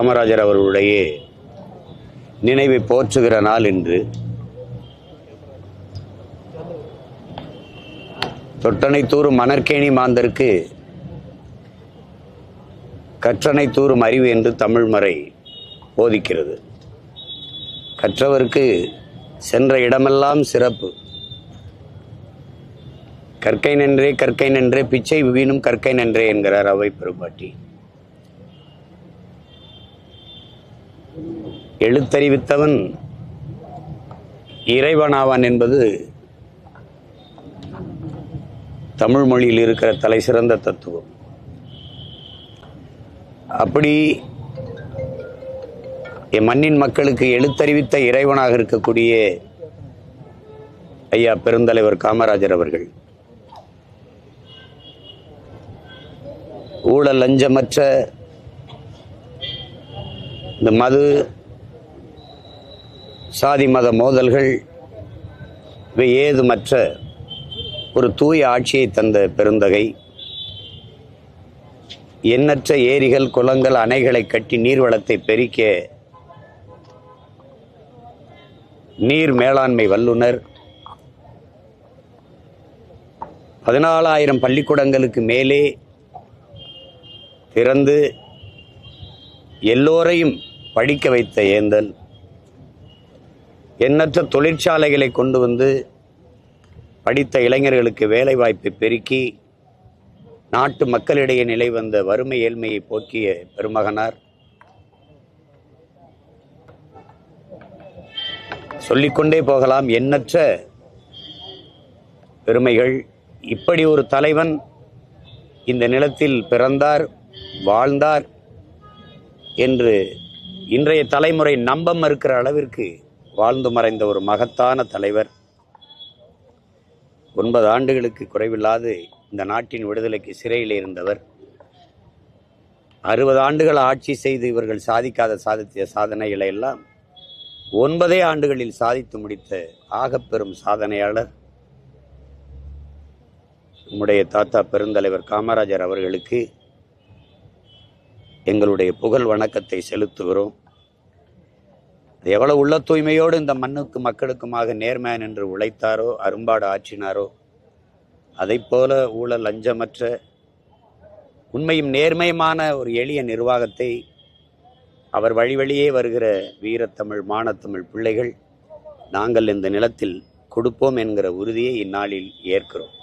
காமராஜர் அவர்களுடைய நினைவை போற்றுகிற நாள் இன்று. தொட்டனை தூறும் மணற்கேணி மாந்தருக்கு கற்றனை தூறும் அறிவு என்று தமிழ் மறை போதிக்கிறது. கற்றவருக்கு சென்ற இடமெல்லாம் சிறப்பு. கற்கை நன்றே கற்கை நன்றே பிச்சை வீணும் கற்கை நன்றே என்கிறார் அவை பெரும்பாட்டி. எழுத்தறிவித்தவன் இறைவனாவான் என்பது தமிழ் மொழியில் இருக்கிற தலை சிறந்த தத்துவம். அப்படி என் மண்ணின் மக்களுக்கு எழுத்தறிவித்த இறைவனாக இருக்கக்கூடிய ஐயா பெருந்தலைவர் காமராஜர் அவர்கள் ஊழல் லஞ்சமற்ற இந்த மது சாதி மத மோதல்கள் இவை ஏதுமற்ற ஒரு தூய ஆட்சியை தந்த பெருந்தகை. எண்ணற்ற ஏரிகள் குளங்கள் அணைகளை கட்டி நீர்வளத்தை பெருக்க நீர் மேலாண்மை வல்லுனர். 14,000 பள்ளிக்கூடங்களுக்கு மேலே திறந்து எல்லோரையும் படிக்க வைத்த ஏந்தல். எண்ணற்ற தொழிற்சாலைகளை கொண்டு வந்து படித்த இளைஞர்களுக்கு வேலை வாய்ப்பை பெருக்கி நாட்டு மக்களிடையே நிலை வந்த வறுமை ஏழ்மையை போக்கிய பெருமகனார். சொல்லிக்கொண்டே போகலாம், எண்ணற்ற பெருமைகள். இப்படி ஒரு தலைவன் இந்த நிலத்தில் பிறந்தார், வாழ்ந்தார் என்று இன்றைய தலைமுறை நம்ப மறுக்கிற அளவிற்கு வாழ்ந்து மறைந்த ஒரு மகத்தான தலைவர். 9 ஆண்டுகளுக்கு குறைவில்லாது இந்த நாட்டின் விடுதலைக்கு சிறையில் இருந்தவர். 60 ஆண்டுகள் ஆட்சி செய்து இவர்கள் சாதித்த சாதனைகளை எல்லாம் 9 ஆண்டுகளில் சாதித்து முடித்த ஆகப்பெரும் சாதனையாளர் நம்முடைய தாத்தா பெருந்தலைவர் காமராஜர் அவர்களுக்கு எங்களுடைய புகழ் வணக்கத்தை செலுத்துகிறோம். எவ்வளவு உள்ள தூய்மையோடு இந்த மண்ணுக்கு மக்களுக்குமாக நேர்மையான் என்று உழைத்தாரோ, அரும்பாடு ஆற்றினாரோ, அதை போல ஊழல் லஞ்சமற்ற உண்மையும் நேர்மையுமான ஒரு எளிய நிர்வாகத்தை அவர் வழி வழியே வருகிற வீரத்தமிழ் மானத்தமிழ் பிள்ளைகள் நாங்கள் இந்த நிலத்தில் கொடுப்போம் என்கிற உறுதியை இந்நாளில் ஏற்கிறோம்.